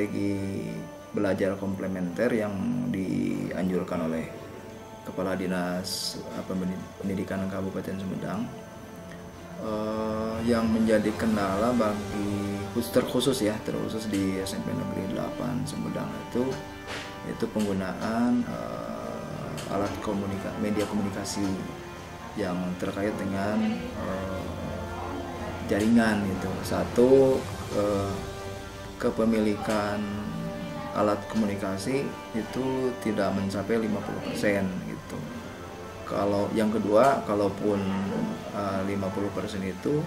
strategi belajar komplementer yang dianjurkan oleh Kepala Dinas Pendidikan Kabupaten Sumedang, yang menjadi kendala bagi terkhusus di SMP Negeri 8 Sumedang itu penggunaan alat media komunikasi yang terkait dengan jaringan itu. Satu, kepemilikan alat komunikasi itu tidak mencapai 50% gitu. Kalau yang kedua, kalaupun 50% itu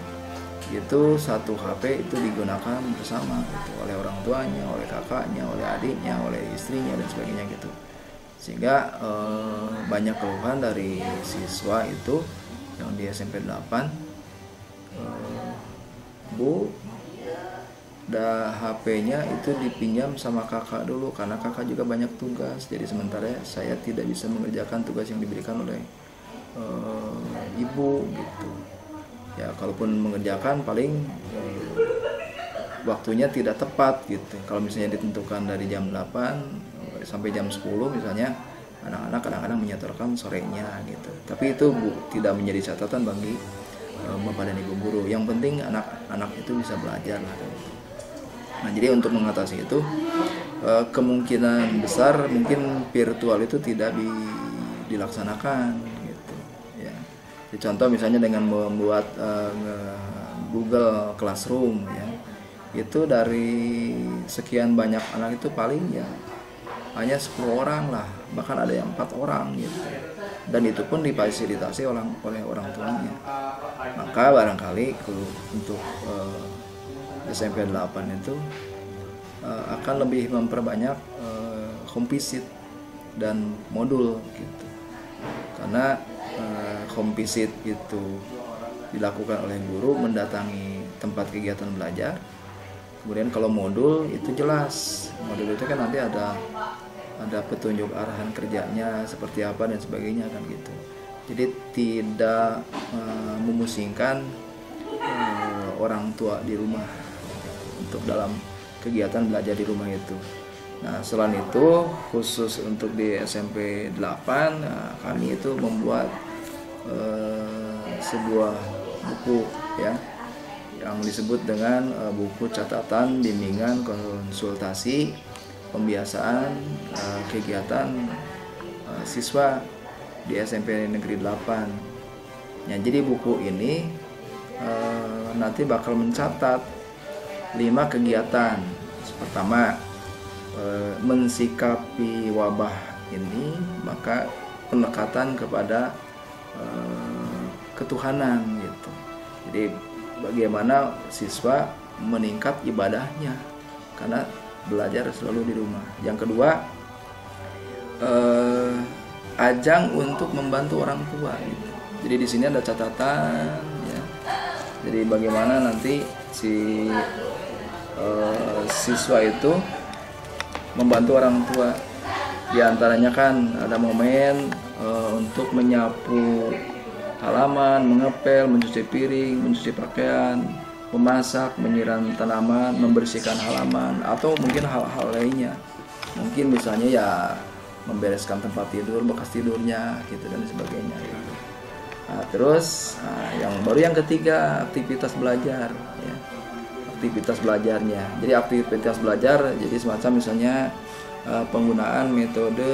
satu HP itu digunakan bersama gitu, oleh orang tuanya, oleh kakaknya, oleh adiknya, oleh istrinya dan sebagainya gitu. Sehingga banyak keluhan dari siswa itu yang di SMP 8, Bu, HP-nya itu dipinjam sama kakak dulu karena kakak juga banyak tugas, jadi sementara saya tidak bisa mengerjakan tugas yang diberikan oleh ibu gitu. Ya kalaupun mengerjakan paling waktunya tidak tepat gitu. Kalau misalnya ditentukan dari jam 8 sampai jam 10 misalnya, anak-anak kadang-kadang menyetorkan sorenya gitu. Tapi itu tidak menjadi catatan bagi bapak dan ibu guru. Yang penting anak-anak itu bisa belajar lah. Nah, jadi untuk mengatasi itu kemungkinan besar mungkin virtual itu tidak dilaksanakan gitu ya. Contoh misalnya dengan membuat Google Classroom ya. Itu dari sekian banyak anak itu paling ya hanya 10 orang lah, bahkan ada yang 4 orang gitu. Dan itu pun difasilitasi oleh orang tuanya. Maka barangkali untuk SMP 8 itu akan lebih memperbanyak home visit dan modul gitu. Karena home visit itu dilakukan oleh guru mendatangi tempat kegiatan belajar. Kemudian kalau modul itu jelas, modul itu kan nanti ada petunjuk arahan kerjanya seperti apa dan sebagainya kan gitu. Jadi tidak memusingkan orang tua di rumah untuk dalam kegiatan belajar di rumah itu. Nah, selain itu khusus untuk di SMP 8 kami itu membuat sebuah buku ya yang disebut dengan buku catatan bimbingan konsultasi pembiasaan kegiatan siswa di SMP Negeri 8. Ya, jadi buku ini nanti bakal mencatat 5 kegiatan. Pertama, mensikapi wabah ini, maka pendekatan kepada ketuhanan gitu. Jadi bagaimana siswa meningkat ibadahnya karena belajar selalu di rumah. Yang kedua, ajang untuk membantu orang tua gitu. Jadi di sini ada catatan ya. Jadi bagaimana nanti si siswa itu membantu orang tua. Di antaranya kan ada momen untuk menyapu halaman, mengepel, mencuci piring, mencuci pakaian, memasak, menyiram tanaman, membersihkan halaman, atau mungkin hal-hal lainnya. Mungkin misalnya ya membereskan tempat tidur, bekas tidurnya gitu dan sebagainya gitu. Nah, terus yang ketiga, aktivitas belajar ya. Aktivitas belajarnya. Jadi aktivitas belajar jadi semacam misalnya penggunaan metode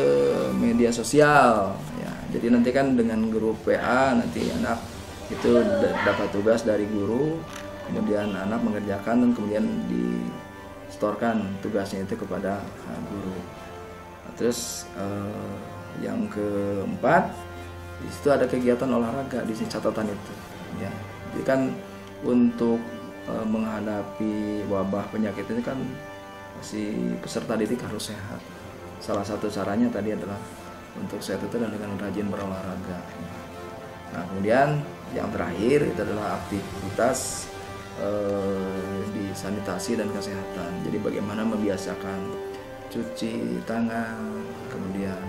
media sosial ya. Jadi nanti kan dengan grup WA nanti anak itu dapat tugas dari guru, kemudian anak mengerjakan dan kemudian distorkan tugasnya itu kepada guru. Nah, terus yang keempat, di situ ada kegiatan olahraga di sini catatan itu ya. Jadi kan untuk menghadapi wabah penyakit ini kan si peserta didik harus sehat. Salah satu caranya tadi adalah untuk sehat itu dengan rajin berolahraga. Nah, kemudian yang terakhir itu adalah aktivitas di sanitasi dan kesehatan. Jadi bagaimana membiasakan cuci tangan, kemudian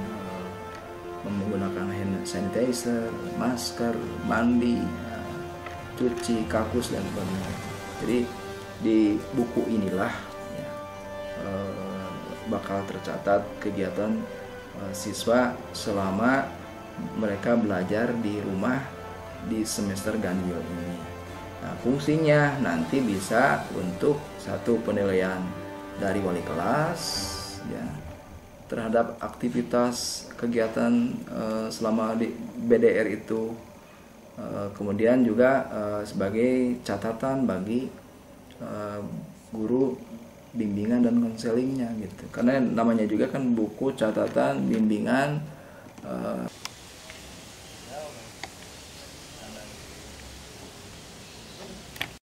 menggunakan hand sanitizer, masker, mandi, cuci kakus dan sebagainya. Jadi di buku inilah ya, bakal tercatat kegiatan siswa selama mereka belajar di rumah di semester ganjil ini. Nah, fungsinya nanti bisa untuk satu penilaian dari wali kelas ya terhadap aktivitas kegiatan selama di BDR itu. Kemudian juga sebagai catatan bagi guru bimbingan dan konselingnya gitu. Karena namanya juga kan buku catatan bimbingan